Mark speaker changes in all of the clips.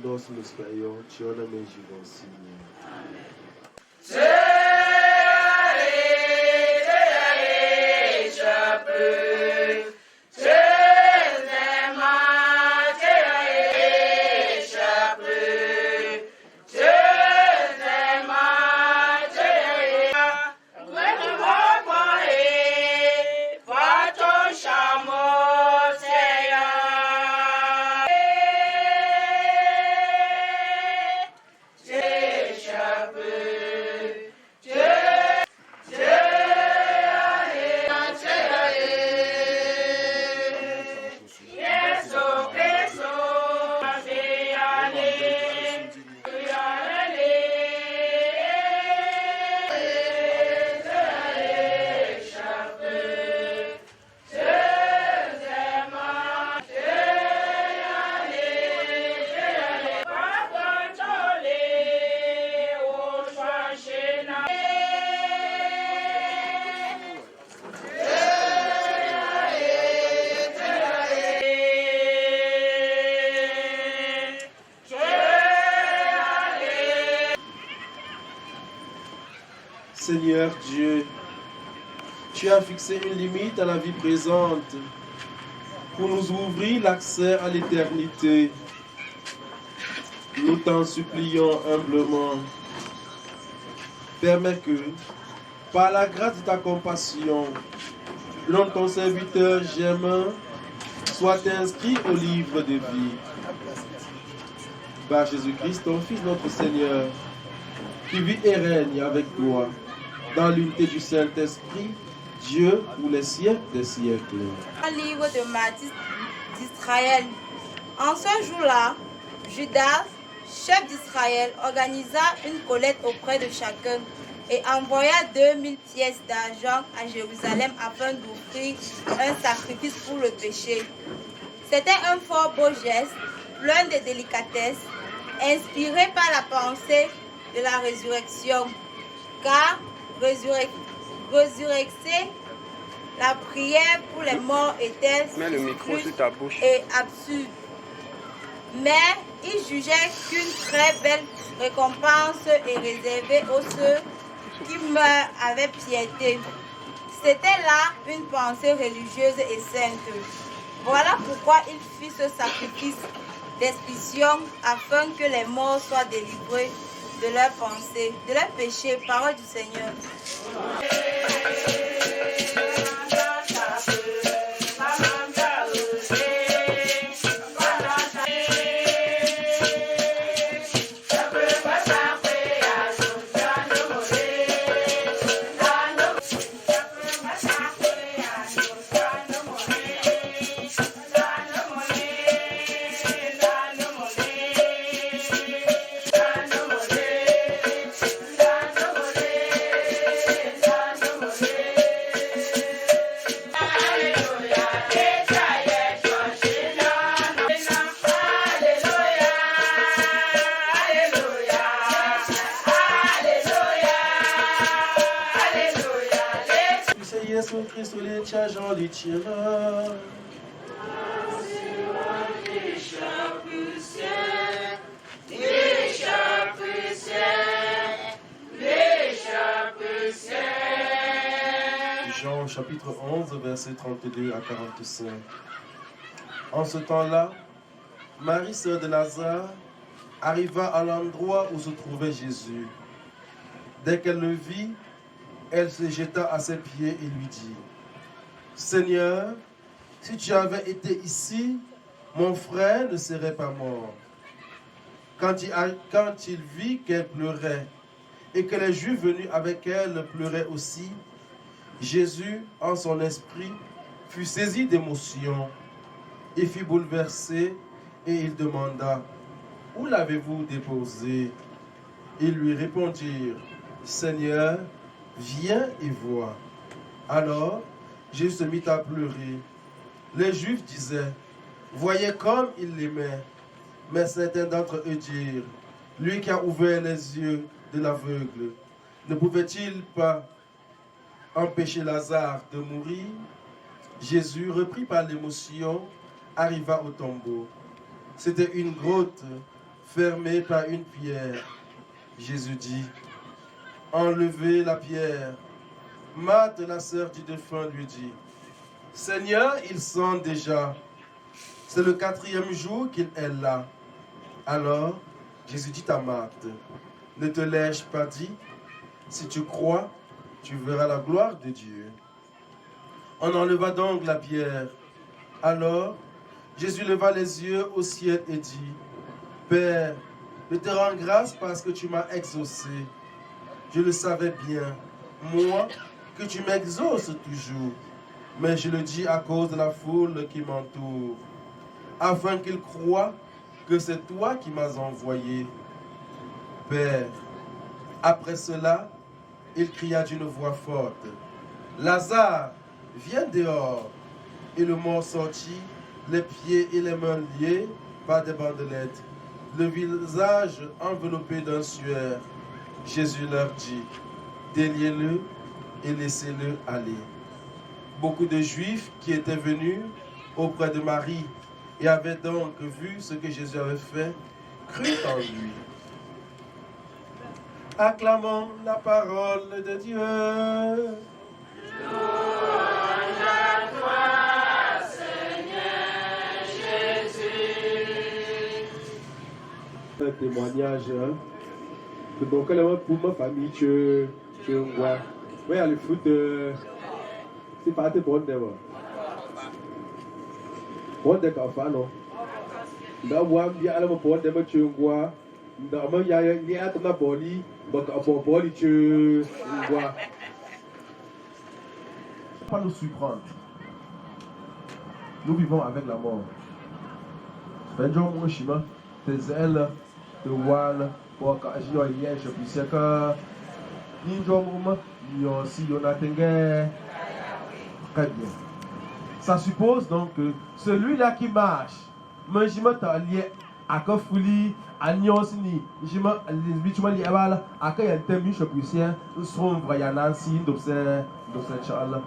Speaker 1: Nós nos caiu, Tiona Menjigoncinha. Amém. Seigneur Dieu, tu as fixé une limite à la vie présente pour nous ouvrir l'accès à l'éternité. Nous t'en supplions humblement. Permets que, par la grâce de ta compassion, le nom de ton serviteur Germain soit inscrit au livre de vie. Par Jésus-Christ, ton Fils, notre Seigneur, qui vit et règne avec toi, dans l'unité du Saint-Esprit, Dieu pour les siècles des siècles.
Speaker 2: Un livre de Matthieu d'Israël. En ce jour-là, Judas, chef d'Israël, organisa une collecte auprès de chacun et envoya 2000 pièces d'argent à Jérusalem afin d'offrir un sacrifice pour le péché. C'était un fort beau geste, plein de délicatesse, inspiré par la pensée de la résurrection, car résurrecter la prière pour les morts était et absurde. Mais il jugeait qu'une très belle récompense est réservée aux ceux qui meurent avec piété. C'était là une pensée religieuse et sainte. Voilà pourquoi il fit ce sacrifice d'expiation afin que les morts soient délivrés de leurs pensées, de leurs péchés. Parole du Seigneur.
Speaker 1: Jean chapitre 11, versets 32 à 45. En ce temps-là, Marie, sœur de Lazare, arriva à l'endroit où se trouvait Jésus. Dès qu'elle le vit, elle se jeta à ses pieds et lui dit: Seigneur, si tu avais été ici, mon frère ne serait pas mort. Quand il vit qu'elle pleurait et que les Juifs venus avec elle pleuraient aussi, Jésus, en son esprit, fut saisi d'émotion. Il fut bouleversé et il demanda: Où l'avez-vous déposé? Ils lui répondirent: Seigneur, viens et vois. Alors, Jésus se mit à pleurer. Les Juifs disaient: Voyez comme il l'aimait. Mais certains d'entre eux dirent: Lui qui a ouvert les yeux de l'aveugle, ne pouvait-il pas empêcher Lazare de mourir? Jésus, repris par l'émotion, arriva au tombeau. C'était une grotte fermée par une pierre. Jésus dit, « Enlevez la pierre. » Marthe, la sœur du défunt, lui dit, « Seigneur, il sent déjà. C'est le 4e jour qu'il est là. » Alors, Jésus dit à Marthe, « Ne te l'ai-je pas dit? Si tu crois, tu verras la gloire de Dieu. » On enleva donc la pierre. Alors, Jésus leva les yeux au ciel et dit, « Père, je te rends grâce parce que tu m'as exaucé. Je le savais bien, moi, que tu m'exauces toujours, mais je le dis à cause de la foule qui m'entoure, afin qu'ils croient que c'est toi qui m'as envoyé. Père, après cela, il cria d'une voix forte, « Lazare, viens dehors !» Et le mort sortit, les pieds et les mains liés par des bandelettes, le visage enveloppé d'un suaire. Jésus leur dit, « Déliez-le et laissez-le aller. » Beaucoup de Juifs qui étaient venus auprès de Marie et avaient donc vu ce que Jésus avait fait, crurent en lui. Acclamons la parole de Dieu.
Speaker 3: Louange à toi, Seigneur Jésus.
Speaker 4: Un témoignage que donc pour ma famille tu vois. Oui, le foot c'est pas tes bonnes d'abord. Bon de kafa non. Da wa bi ala mo bon de ma tu vois. Da ma ya ni atna boli, ba ka boli tu vois.
Speaker 1: Pas nous surprendre. Nous vivons avec la mort. Benjo mon chima, tes ailes, te wal, pour que j'y aille, je puisse que Ninjo Mouma, yo si yo n'atteint très bien. Ça suppose donc que celui-là qui marche, mais je m'attends à Kofouli, à Nyosini, je m'attends à qu'il y ait un thème, je puisse nous sommes voyants, si d'observer Charles.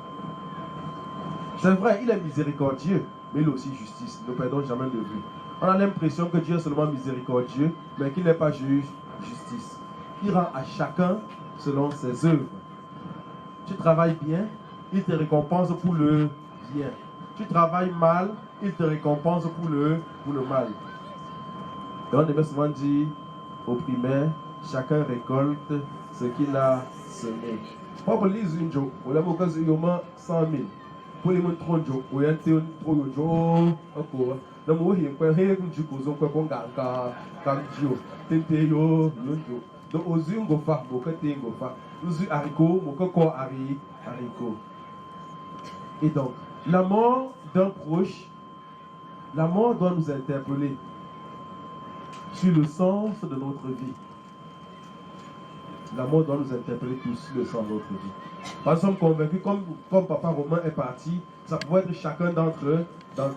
Speaker 1: C'est vrai, il est miséricordieux, mais il est aussi justice. Ne perdons jamais de vue. On a l'impression que Dieu est seulement miséricordieux, mais qu'il n'est pas juge, justice. Il rend à chacun selon ses œuvres. Tu travailles bien, il te récompense pour le bien. Tu travailles mal, il te récompense pour le mal. Et on devait souvent dire au primaire, chacun récolte ce qu'il a semé. Pas pour les unjo, ou la moka zuyoma 100 000. Pour les montres tronjo, ou y'a un tronjo, encore. Le mot est quoi, hey, du coup, on peut qu'on gagne, comme Dio, tente yo, yonjo. Donc, aux yeux, on va faire, aux yeux, haricot, mon coco, haricot. Et donc, la mort d'un proche, la mort doit nous interpeller sur le sens de notre vie. La mort doit nous interpeller tous sur le sens de notre vie. Nous sommes convaincus, comme Papa Romain est parti, ça pourrait être chacun d'entre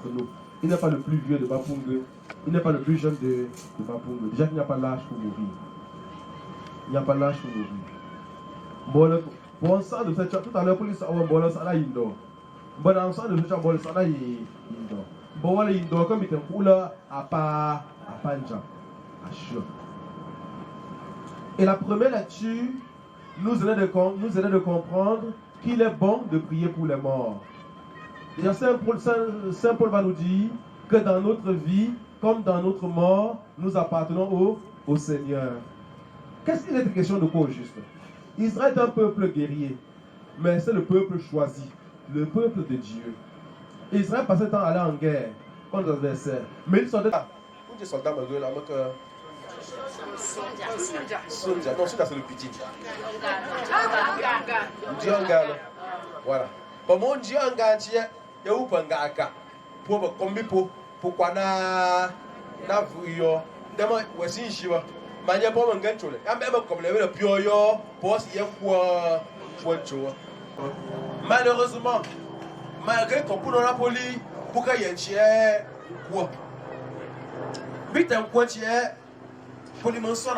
Speaker 1: nous. Il n'est pas le plus vieux de Bapungue, il n'est pas le plus jeune de Bapungue. Déjà qu'il n'y a pas l'âge pour mourir. Il n'y a pas l'âge pour mourir. Bon sang de cette chose, tout à l'heure, pour les savoir, bon sang là, il dort. Bon sang de cette chose, bon sang là, il dort. Bon, voilà, il dort comme il était pour là, à Panja, à Chou. Et la première lecture nous aide de comprendre qu'il est bon de prier pour les morts. Et Saint Paul va nous dire que dans notre vie, comme dans notre mort, nous appartenons au Seigneur. Qu'est-ce qu'il est question de quoi au juste? Israël est un peuple guerrier, mais c'est le peuple choisi, le peuple de Dieu. Israël passait le temps à aller en guerre contre les adversaires. Mais ils sont là. Où des soldats me là, Sonja. Non, celui-là c'est le petit. Djanga. Voilà. Pour mon Djanga, il y a où Pangaka. Pour me combi pour na vuyo. Demain, voici Shiva. Mania pour me gagner. Et même comme le pioyo, pour s'y quoi. Malheureusement, malgré qu'on peut la poli, pour qu'il y ait un chien, quoi. Vite un quoi chien. Pour les mensonges,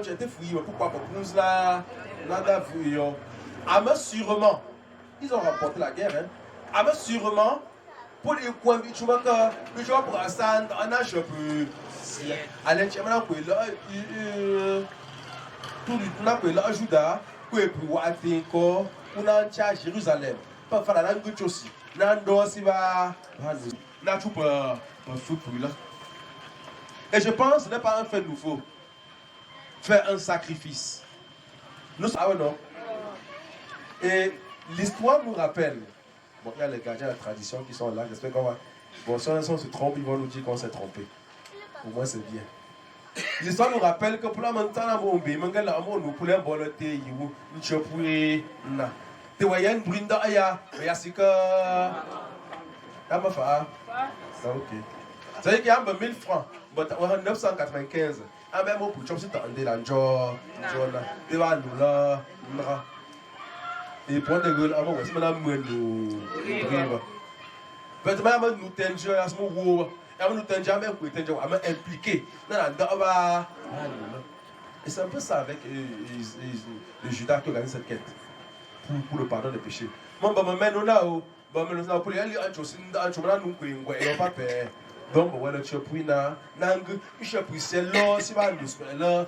Speaker 1: tu étais fouillé. Pourquoi pour nous là, nada fouillé. Ah, mais sûrement, ils ont remporté la guerre. Hein? mais sûrement, pour les coins, tu vois que je vais pour ça, on a je peux. Allez, tu vas pour là, tout le monde peut là, Juda, pour pouvoir atteindre, on a à Jérusalem. Pas faire la langue aussi. Nando si va, n'a tout pas fou pour là. Et je pense que ce n'est pas un fait nouveau. Faire un sacrifice. Nous savons, non? Et l'histoire nous rappelle. Bon, il y a les gardiens de la tradition qui sont là. J'espère qu'on va. Bon, si on se trompe, ils vont nous dire qu'on s'est trompé. Au moins, c'est bien. L'histoire nous rappelle que pour la montagne, on peut nous pour les volontés, nous chopouer. Tu vois, il y a une brinda aya. Mais il y a ce que. Ah, ma fa. Ça, ok. Ça veut dire qu'il y a 1000 francs. Mais tu as 995. Ah, même pour chopper, tu as un délangeau. Tu vas nous là. Et pour des gueules, avant, c'est madame nous. Peut-être même nous tenir à ce moment. Et nous tenir même pour tenir à impliqué. Et c'est un peu ça avec le Judas qui organise cette quête pour le pardon des péchés. Moi, je me mets là, pour les aller en chose, nous pas peur. Donc, voilà, tu es là, je suis c'est là, si va nous là,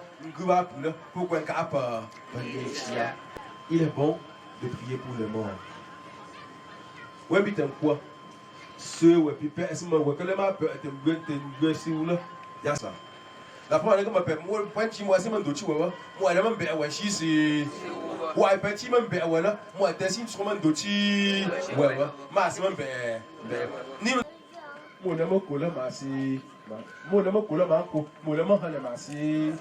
Speaker 1: pour qu'on capable. Il est bon de prier pour les morts. Ouais, mais t'aimes quoi? Ceux où puis père, est-ce que les mains peuvent être si vous là? Il y a ça. La première fois que je moi, quand moi, c'est mon dossier, moi, je m'en vais, je suis. Ouais, petit, je m'en vais, voilà. Moi, je suis sur mon dossier. Ouais, moi, c'est mon vais. Moi, je m'en colle, moi, c'est. Moi, je m'en colle, moi, je m'en colle, moi, c'est.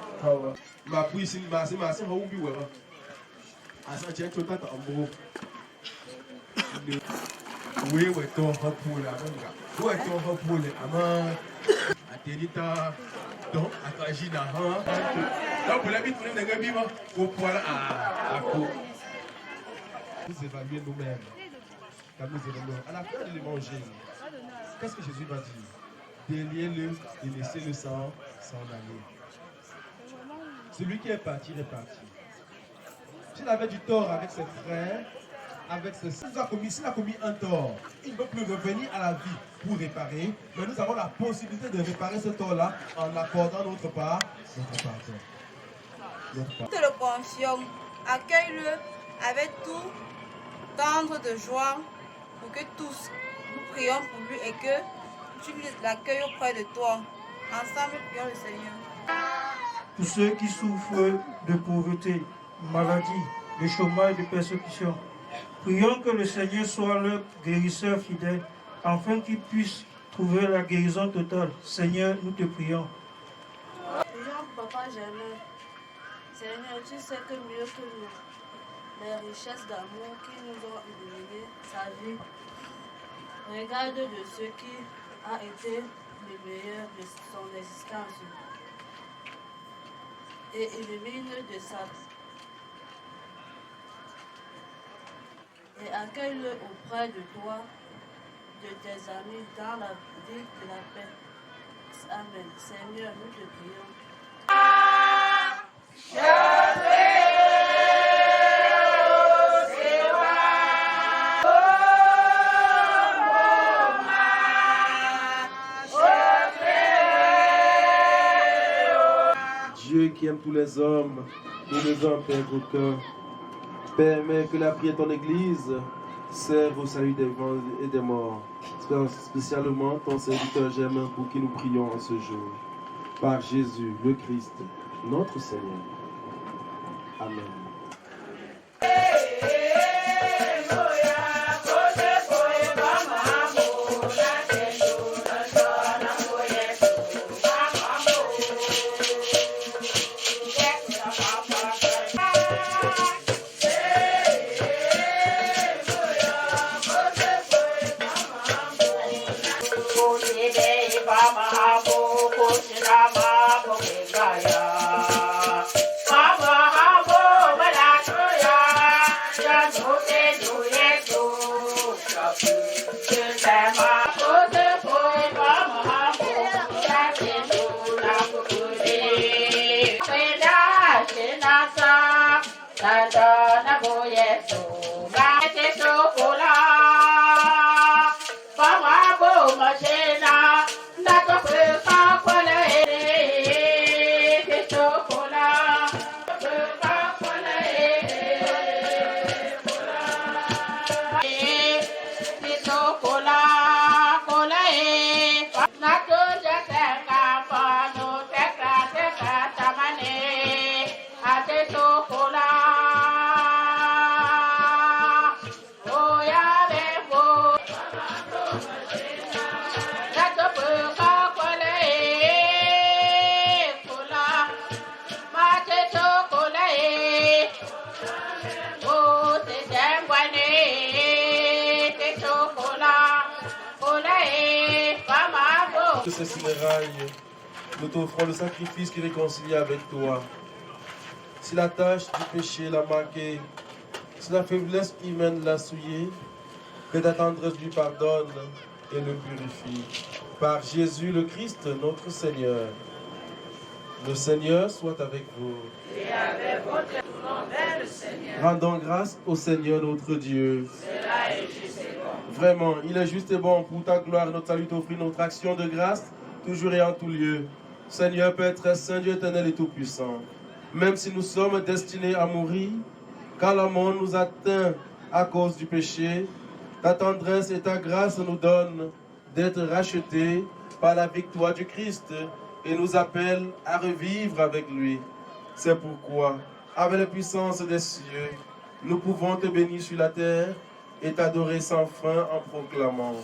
Speaker 1: Ma prise, ma c'est, ma c'est, ma oublié, ouais. Ah, ça, tu as tout le temps en gros. Oui, ouais, ton repos là, mon gars. Ouais, ton repos là, maman. Atenita, donc, Atagina, hein. Donc, pour la vie, pour les vivants, pour pouvoir à quoi. Nous évaluer nous-mêmes. Quand nous évaluons, à la fin de l'évangile, qu'est-ce que Jésus va dire? Déliez-le et laissez-le s'en aller. Celui qui est parti est parti. S'il avait du tort avec ses frères, s'il a commis un tort, il ne peut plus revenir à la vie pour réparer, mais nous avons la possibilité de réparer ce tort-là en accordant notre part, notre pardon.
Speaker 2: Nous te le confions, accueille-le avec tout tendre de joie pour que tous nous prions pour lui et que tu l'accueilles auprès de toi. Ensemble, prions le Seigneur.
Speaker 5: Pour ceux qui souffrent de pauvreté, maladie, de chômage, de persécution, prions que le Seigneur soit leur guérisseur fidèle, afin qu'ils puissent trouver la guérison totale. Seigneur, nous te prions.
Speaker 6: Prions, Papa Germain. Seigneur, tu sais que mieux que nous, les richesses d'amour qui nous ont illuminé sa vie, regarde de ce qui a été le meilleur de son existence et illumine de sa et accueille-le auprès de toi, de tes amis, dans la vie de la paix. Amen. Seigneur, nous te prions.
Speaker 1: Dieu qui aime tous les hommes, nous les hommes, Père, au cœur. Permets que la prière de ton Église serve au salut des vivants et des morts. Spécialement ton serviteur Germain pour qui nous prions en ce jour. Par Jésus, le Christ, notre Seigneur. Amen. Que ces funérailles, nous t'offrons le sacrifice qui réconcilie avec toi. Si la tâche du péché l'a marqué, si la faiblesse humaine l'a souillé, que ta tendresse lui pardonne et le purifie. Par Jésus le Christ, notre Seigneur. Le Seigneur soit avec vous.
Speaker 3: Et avec votre nom, le Seigneur.
Speaker 1: Rendons grâce au Seigneur notre Dieu.
Speaker 3: Cela est juste et bon.
Speaker 1: Vraiment, il est juste et bon pour ta gloire et notre salut t'offrir notre action de grâce, toujours et en tout lieu. Seigneur Père très saint, Dieu éternel et tout-puissant, même si nous sommes destinés à mourir, car la mort nous atteint à cause du péché, ta tendresse et ta grâce nous donnent d'être rachetés par la victoire du Christ et nous appellent à revivre avec lui. C'est pourquoi, avec la puissance des cieux, nous pouvons te bénir sur la terre et t'adorer sans fin en proclamant.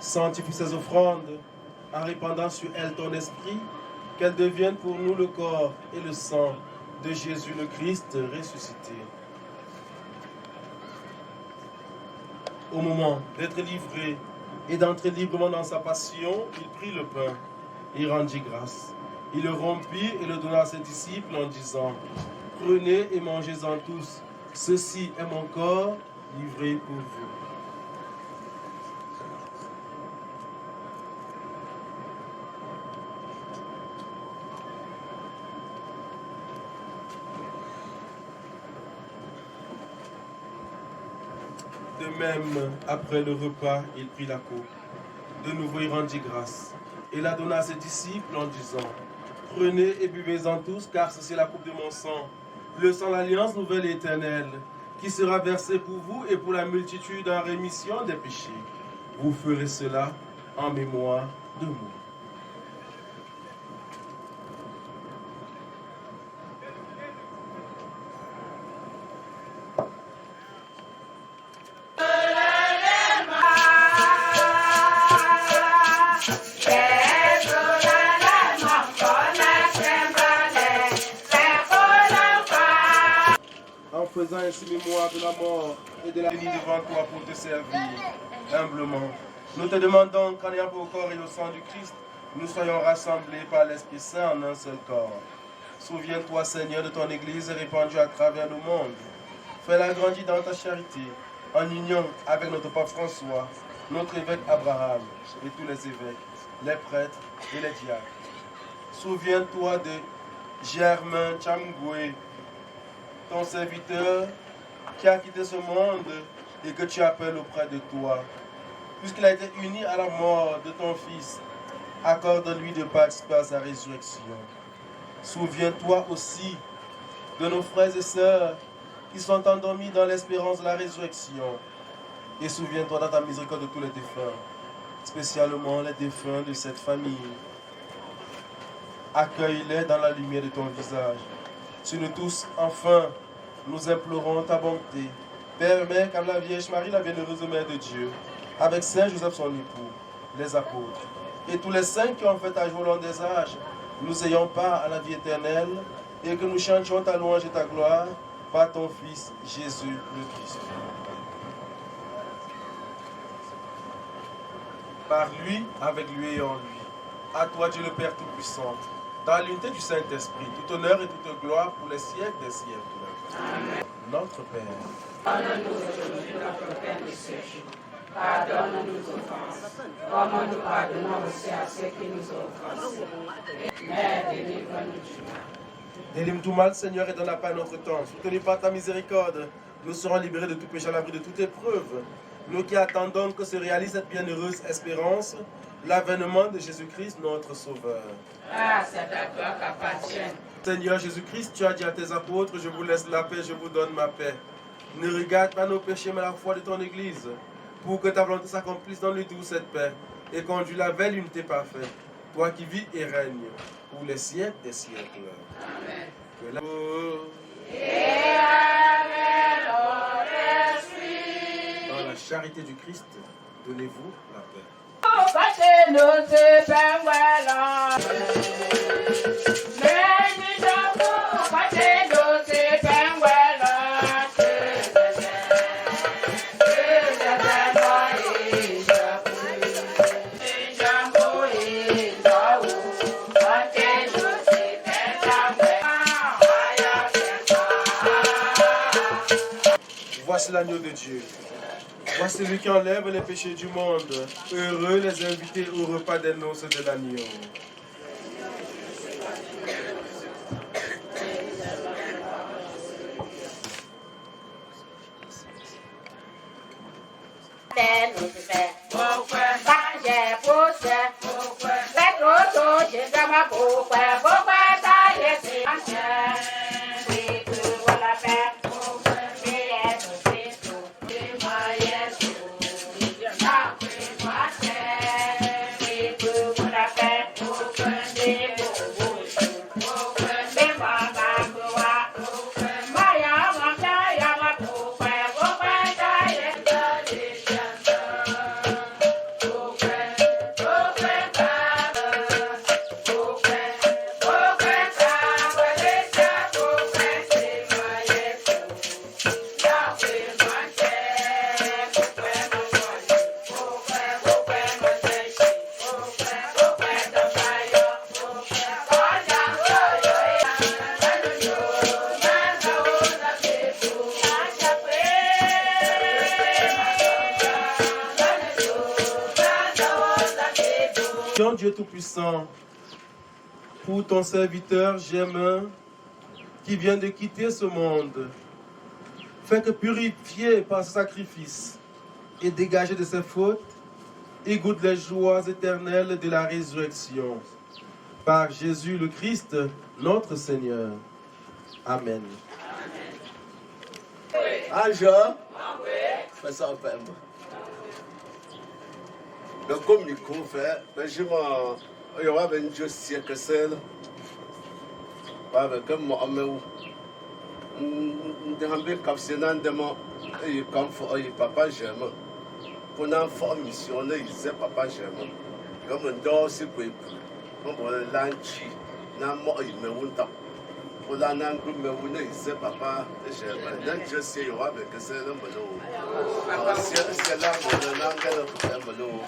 Speaker 1: Sanctifie ces offrandes en répandant sur elles ton esprit, qu'elles deviennent pour nous le corps et le sang de Jésus le Christ ressuscité. Au moment d'être livré et d'entrer librement dans sa passion, il prit le pain, il rendit grâce. Il le rompit et le donna à ses disciples en disant: prenez et mangez-en tous, ceci est mon corps livré pour vous. De même, après le repas, il prit la coupe. De nouveau, il rendit grâce et la donna à ses disciples en disant: prenez et buvez-en tous, car ceci est la coupe de mon sang, le sang de l'alliance nouvelle et éternelle, qui sera versé pour vous et pour la multitude en rémission des péchés. Vous ferez cela en mémoire de moi. Faisant ainsi mémoire de la mort et de la vie devant toi pour te servir humblement. Nous te demandons qu'en ayant pour le corps et le sang du Christ, nous soyons rassemblés par l'Esprit Saint en un seul corps. Souviens-toi, Seigneur, de ton Église répandue à travers le monde. Fais-la grandir dans ta charité, en union avec notre pape François, notre évêque Abraham et tous les évêques, les prêtres et les diacres. Souviens-toi de Germain Chamgoué, ton serviteur qui a quitté ce monde et que tu appelles auprès de toi. Puisqu'il a été uni à la mort de ton Fils, accorde-lui de participer à sa résurrection. Souviens-toi aussi de nos frères et sœurs qui sont endormis dans l'espérance de la résurrection. Et souviens-toi dans ta miséricorde de tous les défunts, spécialement les défunts de cette famille. Accueille-les dans la lumière de ton visage. Sur nous tous, enfin, nous implorons ta bonté. Permets qu'à la Vierge Marie, la bienheureuse Mère de Dieu, avec Saint Joseph son époux, les apôtres, et tous les saints qui ont fait ta joie au long des âges, nous ayons part à la vie éternelle, et que nous chantions ta louange et ta gloire par ton Fils Jésus le Christ. Par lui, avec lui et en lui. À toi Dieu le Père Tout-Puissant, dans l'unité du Saint-Esprit, tout honneur et toute gloire pour les siècles des siècles. Amen. Notre Père.
Speaker 3: Donne-nous aujourd'hui notre pain de ce jour. Pardonne-nous nos offenses, comme nous pardonnons aussi à ceux qui nous ont offensés. Mais délivre-nous du mal.
Speaker 1: Délivre tout mal, Seigneur, et donne la paix à notre temps. Soutenus par ta miséricorde, nous serons libérés de tout péché à l'abri de toute épreuve. Nous qui attendons que se réalise cette bienheureuse espérance, l'avènement de Jésus-Christ, notre Sauveur.
Speaker 3: Ah, c'est à toi qu'appartient.
Speaker 1: Seigneur Jésus-Christ, tu as dit à tes apôtres, je vous laisse la paix, je vous donne ma paix. Ne regarde pas nos péchés, mais la foi de ton Église, pour que ta volonté s'accomplisse dans le tout cette paix, et conduis-la vers l'unité parfaite, toi qui vis et règnes pour les siècles des siècles. Amen. Que la... Dans la charité du Christ, donnez-vous la paix. Voici l'agneau de Dieu. Voici celui qui enlève les péchés du monde. Heureux les invités au repas des noces de l'agneau. Dieu Tout-Puissant, pour ton serviteur Germain qui vient de quitter ce monde, fais que purifié par ce sacrifice et dégagé de ses fautes, il goûte les joies éternelles de la résurrection. Par Jésus le Christ, notre Seigneur. Amen.
Speaker 7: Aja, fais ça en fait. Le communiqué fait, mais je m'en. Il y aura un Dieu siècle seul. Avec un mot, mais où. Nous captionné demain, et comme papa j'aime. Pour une forme missionnaire, il sait papa j'aime. Comme un dos, c'est quoi. Comme un lanchi, n'a mort, il me roule. Pour la langue, mais vous ne savez papa j'aime. Je sais, il y aura avec c'est le melon. C'est là, mon langue, le melon.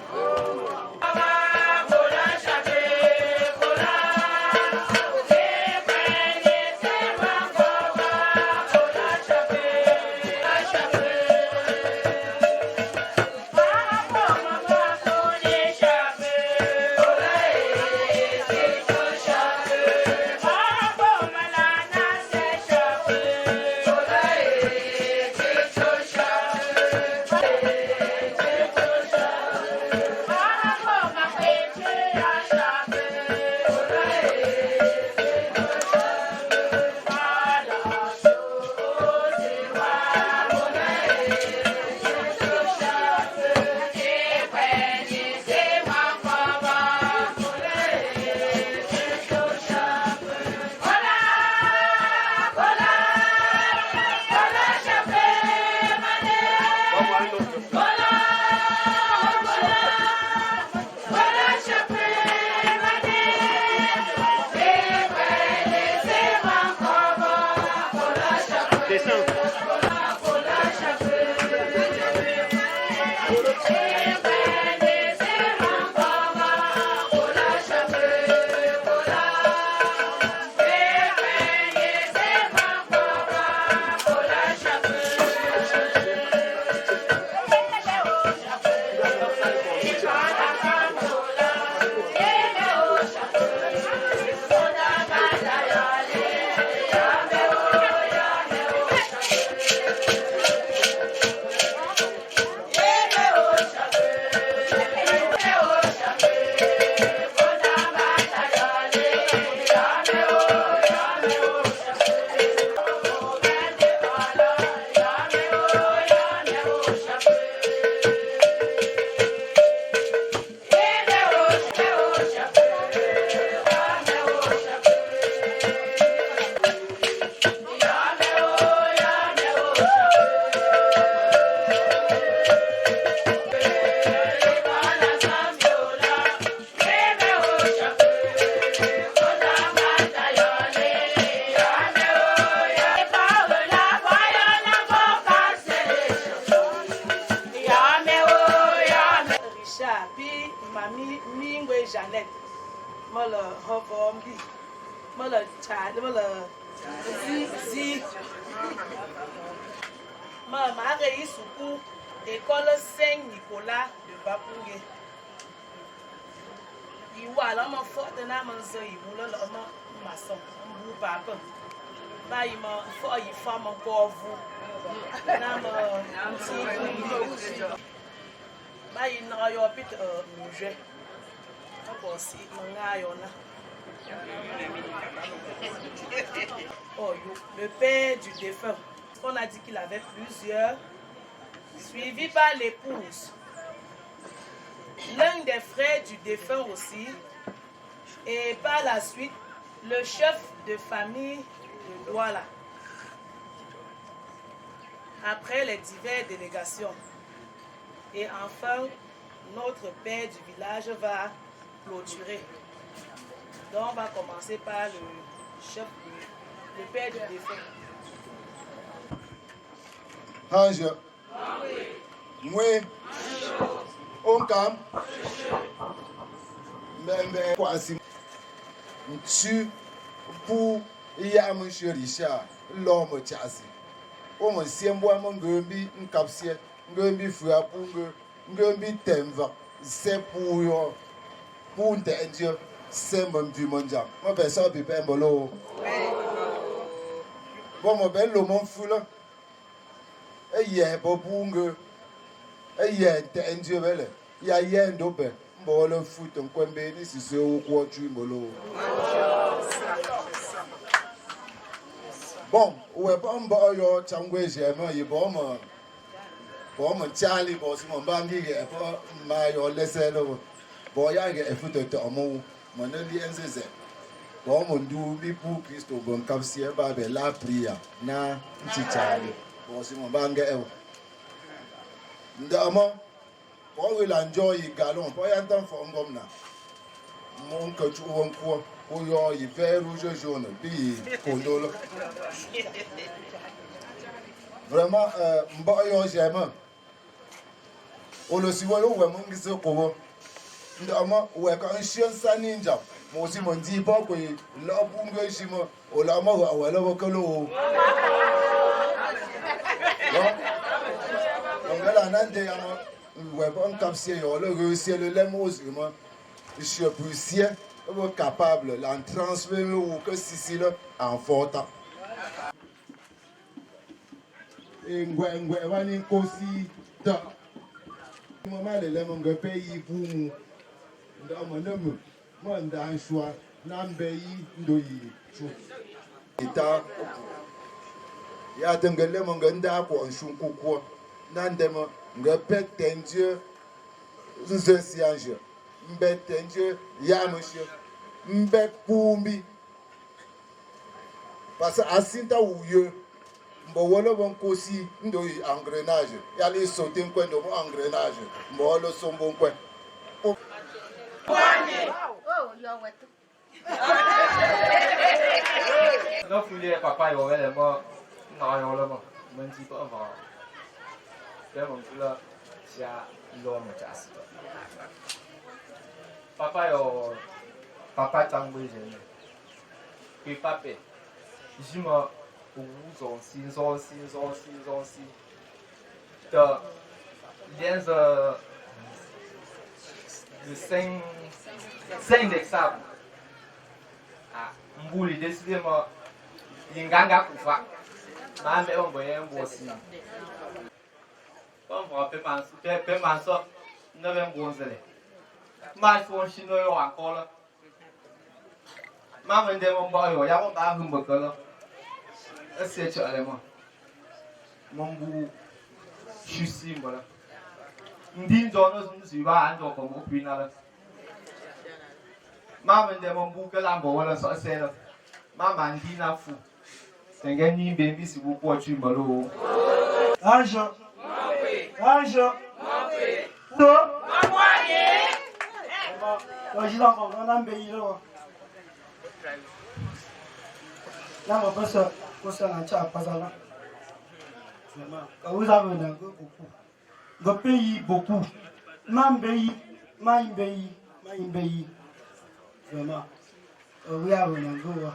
Speaker 8: le Hovombi, le Tchad, le Zi. Ma Marie Soukou, école Saint-Nicolas de Bapougué. Il voit l'homme fort de la maison, il voulait l'homme maçon, un bout papa. Bah, il m'a fait, il fait mon corps vous. Bah, il n'a pas pu musée. Oh, le père du défunt, on a dit qu'il avait plusieurs, suivi par l'épouse. L'un des frères du défunt aussi, et par la suite, le chef de famille de Douala. Après les diverses délégations. Et enfin, notre père du village va clôturer. Donc, on va commencer par le chef, le père du défunt.
Speaker 9: Hange. Moi. Onkam. Mais quoi si tu pour y a monsieur Richard l'homme chassis. O mo siembo mo ngombi nkapsie ngombi fua pungo ngombi temva c'est pour yo pour Dieu c'est mon du mondial. Moi personne peut pas mbolo. Bon mo ben lo mon fou là. E ye bo pungo. E ye Dieu bele. Ya ye ndobe. Mbolo foot nkwembe ni sise o ko ju mbolo. Bon, ouais, bon, yo changwe j'aime, y bon, Charlie, bon, si mon bandi, pas ma yo laisser le, bon, y'a que effort de ton mon ami NZZ. Bon, mon doubi pour Christo, bon, comme si elle va la prière, na, petit Charlie, bon, si mon bandi, ndama, bon, il enjoy galon, pas y entendre forme comme na, mon que tu vois quoi. Oh yo, il fait rouge jaune, puis condole. Vraiment, yo j'aime. On le suit, on voit mon gars comment. Ndama, ouais quand un chien ça ninja. Moi aussi mon dit pas que là bunga chimo, on l'a ma ouais là wakalo. Donc là nande ama, ouais pas un capsier yo, le réussir le lemos moi. Je suis puissant. Capable d'en transférer ou que si en fortant. Et ngwe wani kosi ta. Maman le monde pays pour nous. Dans mon nom, moi dans choix, n'ambeyi ndoyi chou. Eta. Ya tengele monde nda ko nshunku ko. Nandema ngepet Dieu. Nous si ange. Mbetenge ya monsieur mbek pumbi parce asinta ouye mbo wolo bon kosi ndo engrenage ya les sauter un coin de engrenage mbo lo sombo coin oh yo wetu
Speaker 10: no fouiller papa yo le mo na yo le mo mon ti pas va que mon là sia l'homme chasse papa tangwe jene. Et papa, je me où sont de cinq d'examen. Ah, m'bouli décidément, l'inganga kufa. Ma mère on voyait un bossi. Bon, on va peut penser, ne même bronzer. Ma son chinois encore là. Ma me demande pas yo, y'a mon pas un peu là. C'est tu allez moi. Mon bout, je suis si voilà. M'dit zone nous suivons un jour comme au final. Ma me demande beaucoup là bon là ça c'est là. Ma mandi na fou. C'est un gagné baby si vous pouvez tu malo.
Speaker 5: Argent. Argent. Non. Je l'ai encore dans l'embellie là. Là, on va passer au salon de Pazala. Vous avez beaucoup. Vous payez beaucoup. M'embellie. Vraiment. we are going to go.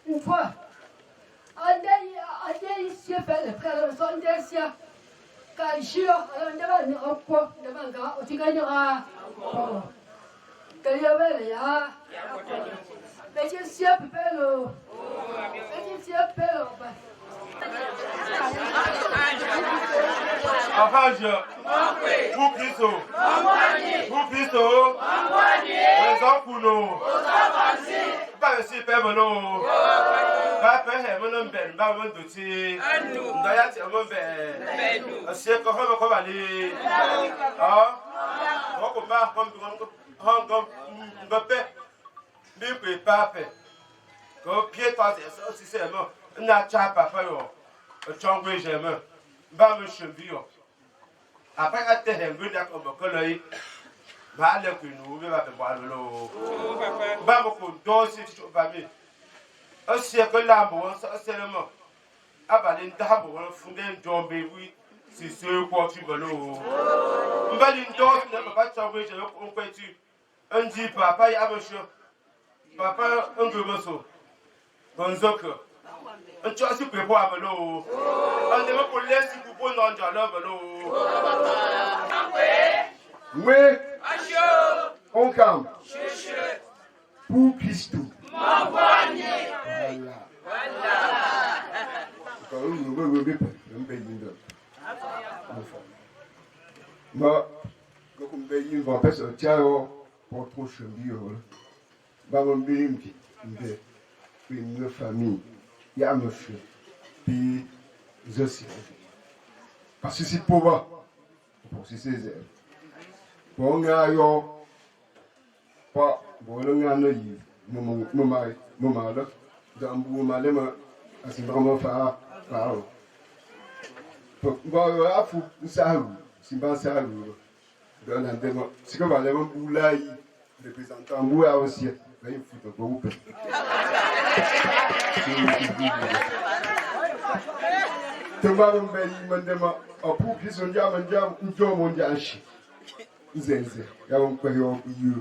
Speaker 11: Une fois, ici, fait le frère de son dessin. Quand je suis en poids, devant gars, tu gagneras. Mais je suis un peu
Speaker 7: après, à terre, vous n'avez pas de bah, le que nous, on va te voir l'eau. Bah, beaucoup d'osses, tu vas bien. Un siècle là, bon, seulement. Ah, bah, les dames, on fondé un job, oui, c'est ce quoi tu veux l'eau. On va une dose, on ne va pas tomber, je vais comprendre. Un dit, papa, il y a monsieur. Papa, un peu de saut. Un zoc. Un choix super pour avoir l'eau. On ne va pas laisser pour non, j'en ai l'eau.
Speaker 9: Oui, on calme. Pour Christ. Voilà. Quand nous voulons un pays de moi, quand on paye une fois, parce que tiens, pour trop chemin, on va une famille, il y a un monsieur, puis je sais. Parce que c'est pour moi, pour ces ailes. Bon, pas bon,
Speaker 11: Zenze, ya un periodo più,